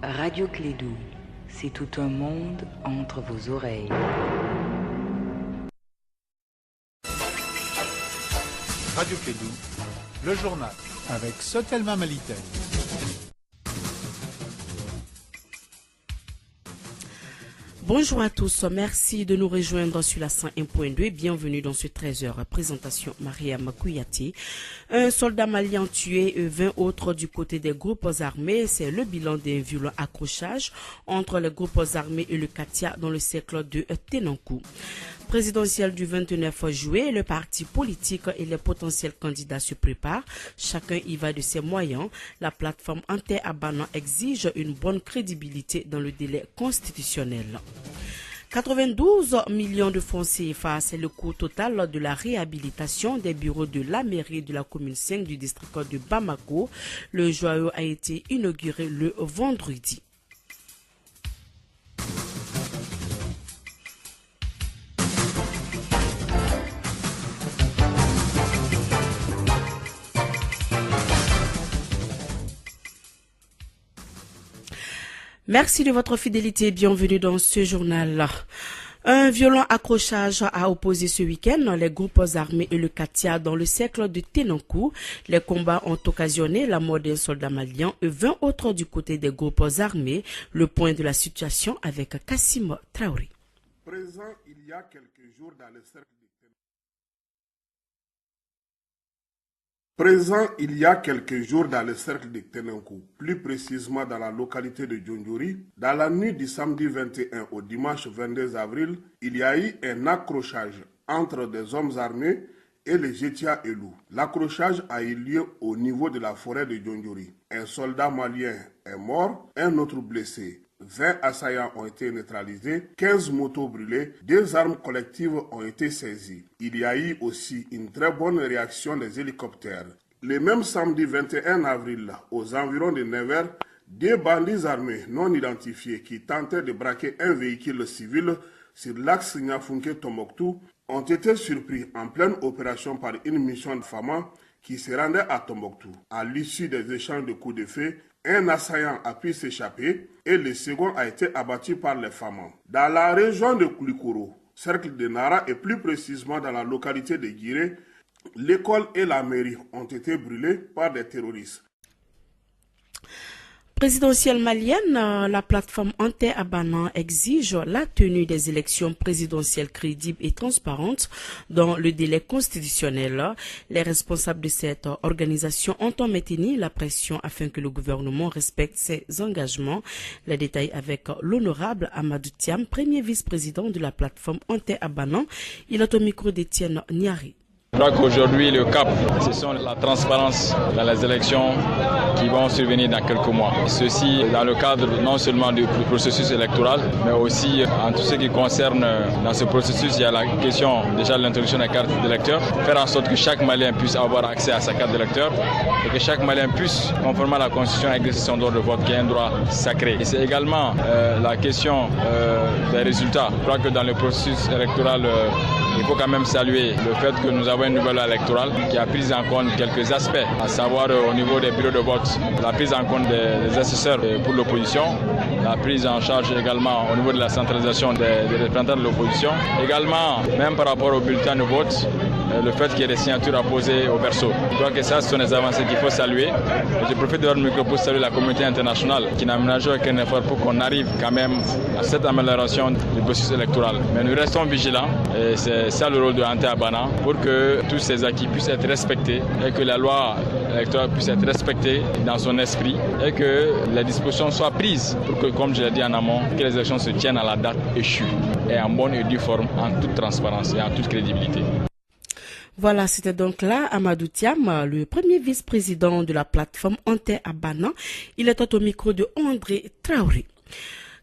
Radio Clédou, c'est tout un monde entre vos oreilles. Radio Clédou, le journal avec Sotelma Malitel. Bonjour à tous, merci de nous rejoindre sur la 101.2 et bienvenue dans ce 13h. Présentation Mariam Kouyati. Un soldat malien tué et 20 autres du côté des groupes armés, c'est le bilan d'un violent accrochage entre les groupes armés et le Katia dans le cercle de Tenankou. Présidentielle du 29 juillet, le parti politique et les potentiels candidats se préparent. Chacun y va de ses moyens. La plateforme Ante-Abana exige une bonne crédibilité dans le délai constitutionnel. 92 millions de francs CFA, c'est le coût total de la réhabilitation des bureaux de la mairie de la commune 5 du district de Bamako. Le joyau a été inauguré le vendredi. Merci de votre fidélité et bienvenue dans ce journal. Un violent accrochage a opposé ce week-end les groupes armés et le Katia dans le cercle de Tenankou. Les combats ont occasionné la mort d'un soldat malien et 20 autres du côté des groupes armés. Le point de la situation avec Kassim Traoré. Présent il y a quelques jours dans le cercle de Tenankou. Plus précisément dans la localité de Djondjori, dans la nuit du samedi 21 au dimanche 22 avril, il y a eu un accrochage entre des hommes armés et les Jetia Elou. L'accrochage a eu lieu au niveau de la forêt de Djondjori. Un soldat malien est mort, un autre blessé. 20 assaillants ont été neutralisés, 15 motos brûlées, 2 armes collectives ont été saisies. Il y a eu aussi une très bonne réaction des hélicoptères. Le même samedi 21 avril, aux environs de 9h, 2 bandits armés non identifiés qui tentaient de braquer un véhicule civil sur l'axe Nyafunke-Tombouctou ont été surpris en pleine opération par une mission de FAMA qui se rendait à Tombouctou. À l'issue des échanges de coups de feu, un assaillant a pu s'échapper et le second a été abattu par les FAMA. Dans la région de Koulikoro, cercle de Nara et plus précisément dans la localité de Guiré, l'école et la mairie ont été brûlées par des terroristes. Présidentielle malienne, la plateforme Ante-Abana exige la tenue des élections présidentielles crédibles et transparentes dans le délai constitutionnel. Les responsables de cette organisation entendent maintenir la pression afin que le gouvernement respecte ses engagements. Les détails avec l'honorable Amadou Thiam, premier vice-président de la plateforme Ante-Abana. Il est au micro d'Étienne Niari. Je crois qu'aujourd'hui, le cap, ce sont la transparence dans les élections qui vont survenir dans quelques mois. Ceci dans le cadre non seulement du processus électoral, mais aussi en tout ce qui concerne dans ce processus, il y a la question déjà de l'introduction des cartes d'électeurs, faire en sorte que chaque Malien puisse avoir accès à sa carte d'électeur et que chaque Malien puisse, conformément à la Constitution, exercer son droit de vote qui est un droit sacré. Et c'est également la question des résultats. Je crois que dans le processus électoral, il faut quand même saluer le fait que nous avons une nouvelle loi électorale qui a pris en compte quelques aspects, à savoir au niveau des bureaux de vote, la prise en compte des assesseurs pour l'opposition, la prise en charge également au niveau de la centralisation des représentants de l'opposition, également même par rapport au bulletin de vote, le fait qu'il y ait des signatures à poser au verso. Je crois que ça, ce sont des avancées qu'il faut saluer. Et je profite de votre micro pour saluer la communauté internationale qui n'a ménagé aucun effort pour qu'on arrive quand même à cette amélioration du processus électoral. Mais nous restons vigilants et c'est ça le rôle de Ante-Abana pour que tous ces acquis puissent être respectés et que la loi électorale puisse être respectée dans son esprit et que les dispositions soient prises pour que, comme je l'ai dit en amont, que les élections se tiennent à la date échue et en bonne et due forme, en toute transparence et en toute crédibilité. Voilà, c'était donc là Amadou Thiam, le premier vice-président de la plateforme Ante-Abana. Il était au micro de André Traoré.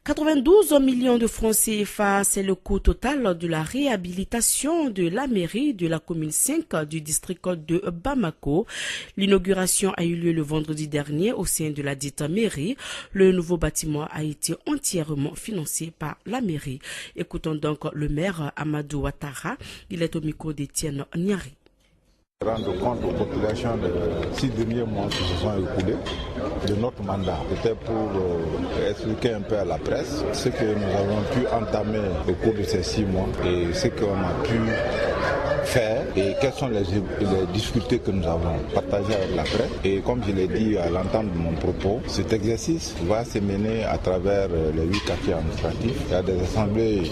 92 millions de francs CFA, c'est le coût total de la réhabilitation de la mairie de la commune 5 du district de Bamako. L'inauguration a eu lieu le vendredi dernier au sein de la dite mairie. Le nouveau bâtiment a été entièrement financé par la mairie. Écoutons donc le maire Amadou Ouattara. Il est au micro d'Étienne Niari. Rendre compte aux populations des 6 derniers mois qui se sont écoulés de notre mandat. C'était pour expliquer un peu à la presse ce que nous avons pu entamer au cours de ces 6 mois et ce qu'on a pu faire et quelles sont les difficultés que nous avons partagées avec la presse. Et comme je l'ai dit à l'entame de mon propos, cet exercice va se mener à travers les 8 quartiers administratifs. Il y a des assemblées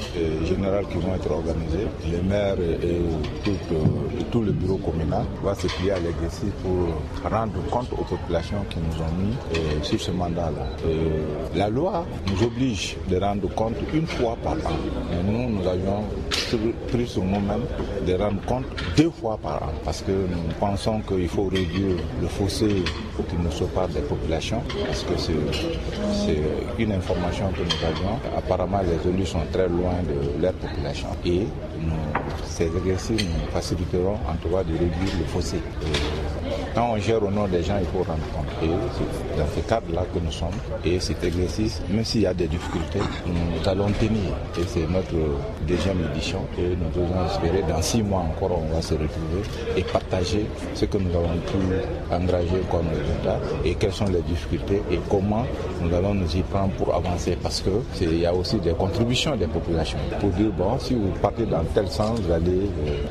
générales qui vont être organisées. Les maires et tout le bureau communal va se plier à l'exercice pour rendre compte aux populations qui nous ont mis sur ce mandat-là. La loi nous oblige de rendre compte une fois par an. Et nous avions pris sur nous-mêmes de rendre compte 2 fois par an parce que nous pensons qu'il faut réduire le fossé qui nous sépare des populations parce que c'est une information que nous avions. Apparemment, les élus sont très loin de leur population et ces exercices nous faciliteront en tout cas de réduire le fossé. Quand on gère au nom des gens, il faut rendre compte. Et c'est dans ce cadre-là que nous sommes. Et cet exercice, même s'il y a des difficultés, nous allons tenir. Et c'est notre 2e édition. Et nous devons espérer, dans 6 mois encore, on va se retrouver et partager ce que nous avons pu engager comme résultat et quelles sont les difficultés et comment nous allons nous y prendre pour avancer. Parce qu'il y a aussi des contributions des populations. Pour dire, bon, si vous partez dans tel sens, vous allez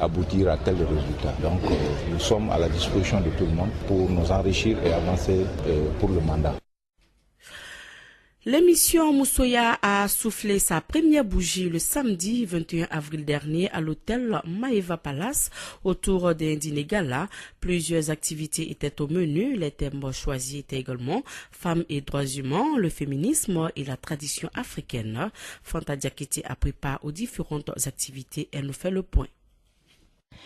aboutir à tel résultat. Donc, nous sommes à la disposition de tout le monde pour nous enrichir et avancer pour le mandat. L'émission Moussoya a soufflé sa première bougie le samedi 21 avril dernier à l'hôtel Maeva Palace autour d'un dîner gala. Plusieurs activités étaient au menu. Les thèmes choisis étaient également femmes et droits humains, le féminisme et la tradition africaine. Fanta Diakité a pris part aux différentes activités. Elle nous fait le point.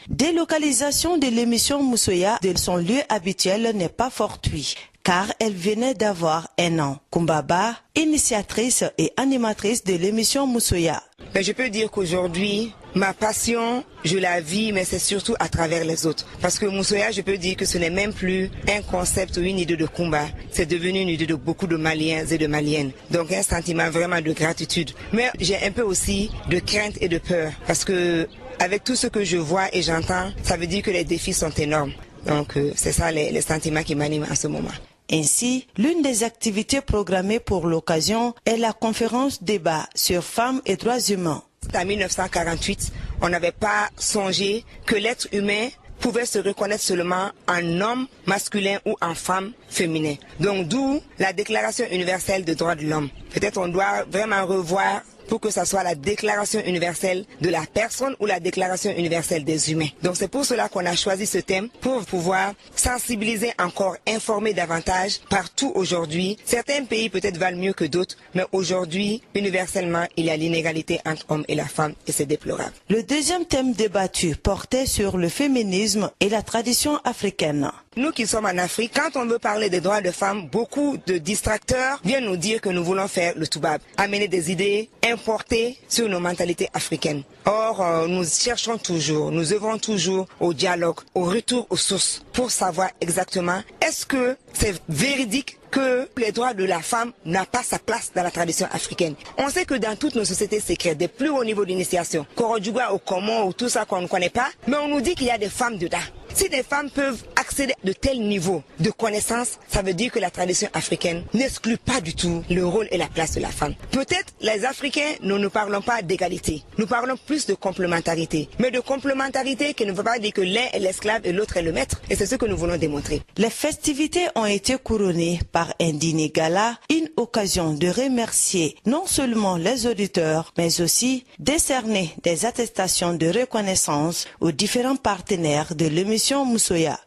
Délocalisation de l'émission Moussoya de son lieu habituel n'est pas fortuit, car elle venait d'avoir 1 an. Kumbaba, initiatrice et animatrice de l'émission Moussoya. Je peux dire qu'aujourd'hui, ma passion, je la vis, mais c'est surtout à travers les autres. Parce que Moussoya, je peux dire que ce n'est même plus un concept ou une idée de combat. C'est devenu une idée de beaucoup de Maliens et de Maliennes. Donc un sentiment vraiment de gratitude. Mais j'ai un peu aussi de crainte et de peur. Parce que avec tout ce que je vois et j'entends, ça veut dire que les défis sont énormes. Donc c'est ça les sentiments qui m'animent à ce moment. Ainsi, l'une des activités programmées pour l'occasion est la conférence débat sur femmes et droits humains. En 1948, on n'avait pas songé que l'être humain pouvait se reconnaître seulement en homme masculin ou en femme féminin. Donc d'où la Déclaration universelle des droits de l'homme. Peut-être on doit vraiment revoir pour que ça soit la déclaration universelle de la personne ou la déclaration universelle des humains. Donc c'est pour cela qu'on a choisi ce thème, pour pouvoir sensibiliser encore, informer davantage partout aujourd'hui. Certains pays peut-être valent mieux que d'autres, mais aujourd'hui, universellement, il y a l'inégalité entre l'homme et la femme et c'est déplorable. Le deuxième thème débattu portait sur le féminisme et la tradition africaine. Nous qui sommes en Afrique, quand on veut parler des droits de femmes, beaucoup de distracteurs viennent nous dire que nous voulons faire le toubab, amener des idées importées sur nos mentalités africaines. Or, nous cherchons toujours, nous œuvrons toujours au dialogue, au retour aux sources pour savoir exactement est-ce que c'est véridique que les droits de la femme n'ont pas sa place dans la tradition africaine. On sait que dans toutes nos sociétés secrètes, des plus hauts niveaux d'initiation, Korodjougua au Comores ou tout ça qu'on ne connaît pas, mais on nous dit qu'il y a des femmes dedans. Si des femmes peuvent accéder à de tels niveaux de connaissances, ça veut dire que la tradition africaine n'exclut pas du tout le rôle et la place de la femme. Peut-être les Africains, nous ne parlons pas d'égalité, nous parlons plus de complémentarité. Mais de complémentarité qui ne veut pas dire que l'un est l'esclave et l'autre est le maître. Et c'est ce que nous voulons démontrer. Les festivités ont été couronnées par un dîner gala, une occasion de remercier non seulement les auditeurs, mais aussi décerner des attestations de reconnaissance aux différents partenaires de l'émission Moussoya.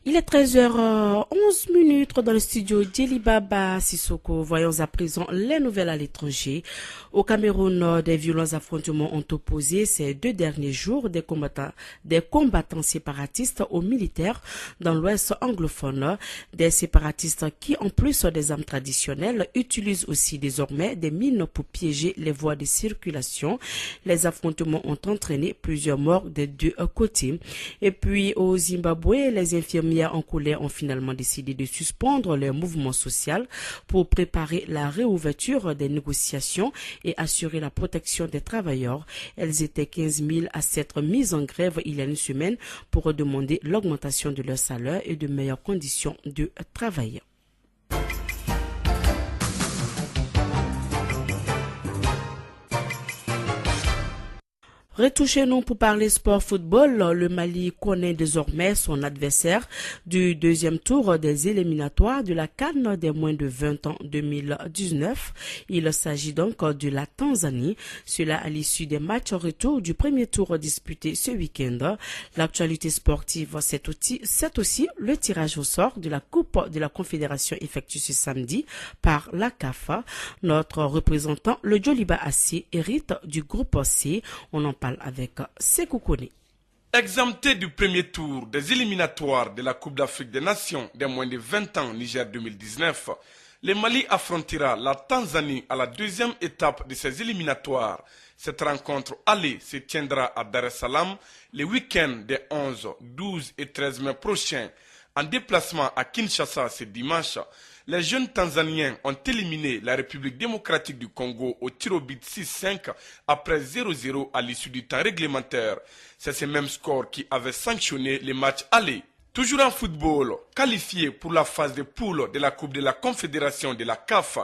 Il est 13h11 dans le studio d'Elibaba Sissoko. Voyons à présent les nouvelles à l'étranger. Au Cameroun, des violents affrontements ont opposé ces 2 derniers jours des combattants séparatistes aux militaires dans l'ouest anglophone. Des séparatistes qui, en plus des armes traditionnelles, utilisent aussi désormais des mines pour piéger les voies de circulation. Les affrontements ont entraîné plusieurs morts des 2 côtés. Et puis au Zimbabwe, les infirmières filières en colère ont finalement décidé de suspendre leur mouvement social pour préparer la réouverture des négociations et assurer la protection des travailleurs. Elles étaient 15 000 à s'être mises en grève il y a une semaine pour demander l'augmentation de leur salaire et de meilleures conditions de travail. Retouchez-nous pour parler sport football. Le Mali connaît désormais son adversaire du deuxième tour des éliminatoires de la CAN des moins de 20 ans 2019. Il s'agit donc de la Tanzanie. Cela à l'issue des matchs retour du premier tour disputé ce week-end. L'actualité sportive, c'est aussi le tirage au sort de la Coupe de la Confédération effectuée ce samedi par la CAF. Notre représentant, le Djoliba Assi, hérite du groupe C. On en parle avec Sekou Kone. Exempté du premier tour des éliminatoires de la Coupe d'Afrique des Nations des moins de 20 ans Niger 2019, le Mali affrontera la Tanzanie à la deuxième étape de ces éliminatoires. Cette rencontre aller se tiendra à Dar es Salaam le week-end des 11, 12 et 13 mai prochains. En déplacement à Kinshasa ce dimanche, les jeunes Tanzaniens ont éliminé la République démocratique du Congo au tir au but 6-5 après 0-0 à l'issue du temps réglementaire. C'est ce même score qui avait sanctionné les matchs aller. Toujours en football, qualifié pour la phase de poule de la Coupe de la Confédération de la CAF,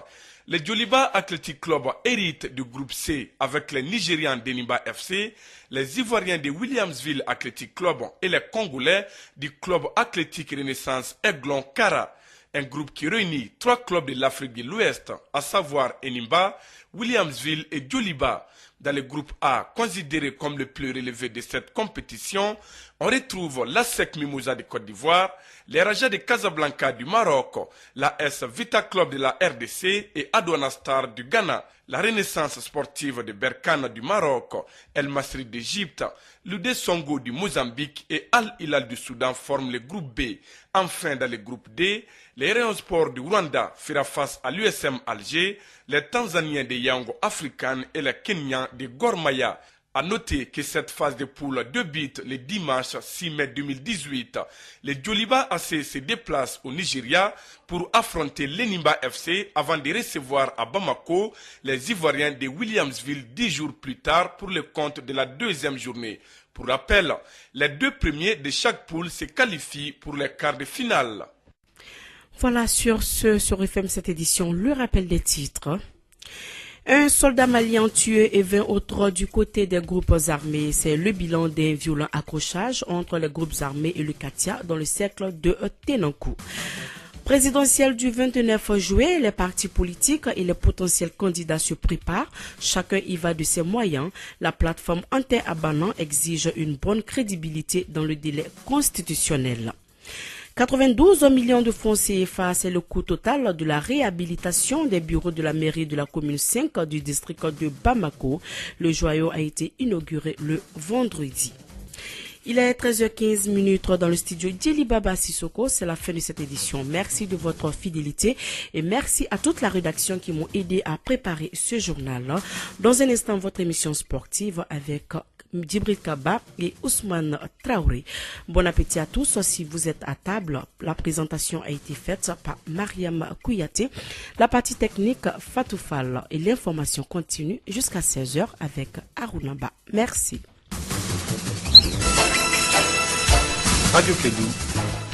le Djoliba Athletic Club hérite du groupe C avec les Nigérians d'Enimba FC, les Ivoiriens de Williamsville Athletic Club et les Congolais du club athlétique Renaissance Aiglon Kara. Un groupe qui réunit 3 clubs de l'Afrique de l'Ouest, à savoir Enimba, Williamsville et Djoliba. Dans le groupe A, considéré comme le plus relevé de cette compétition, on retrouve l'ASEC Mimouza de Côte d'Ivoire, les Raja de Casablanca du Maroc, la S Vita Club de la RDC et Adouana Star du Ghana, la Renaissance sportive de Berkane du Maroc, El Masri d'Égypte, l'UD Songo du Mozambique et Al Hilal du Soudan forment le groupe B. Enfin, dans le groupe D, les Rayon Sport du Rwanda fera face à l'USM Alger, les Tanzaniens de Yango African et les Kenyans de Gor Mahia. A noter que cette phase de poule débute le dimanche 6 mai 2018. Les Djoliba AC se déplacent au Nigeria pour affronter l'Enimba FC avant de recevoir à Bamako les Ivoiriens de Williamsville 10 jours plus tard pour le compte de la deuxième journée. Pour rappel, les 2 premiers de chaque poule se qualifient pour les quarts de finale. Voilà, sur FM cette édition, le rappel des titres. Un soldat malien tué et 20 autres du côté des groupes armés. C'est le bilan d'un violent accrochage entre les groupes armés et le Katia dans le cercle de Tenankou. Présidentielle du 29 juillet, les partis politiques et les potentiels candidats se préparent. Chacun y va de ses moyens. La plateforme Inter-Abanan exige une bonne crédibilité dans le délai constitutionnel. 92 millions de francs CFA, c'est le coût total de la réhabilitation des bureaux de la mairie de la commune 5 du district de Bamako. Le joyau a été inauguré le vendredi. Il est 13h15 dans le studio Djeliba Sissoko. C'est la fin de cette édition. Merci de votre fidélité et merci à toute la rédaction qui m'ont aidé à préparer ce journal. Dans un instant, votre émission sportive avec Djibril Kaba et Ousmane Traoré. Bon appétit à tous. Si vous êtes à table, la présentation a été faite par Mariam Kouyaté. La partie technique, Fatou Fall. Et l'information continue jusqu'à 16h avec Arunaba. Merci. Radio Clédou,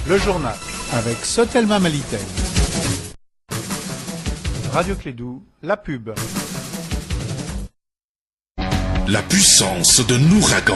le journal avec Sotelma Malitel. Radio Clédou, la pub. La puissance de l'ouragan.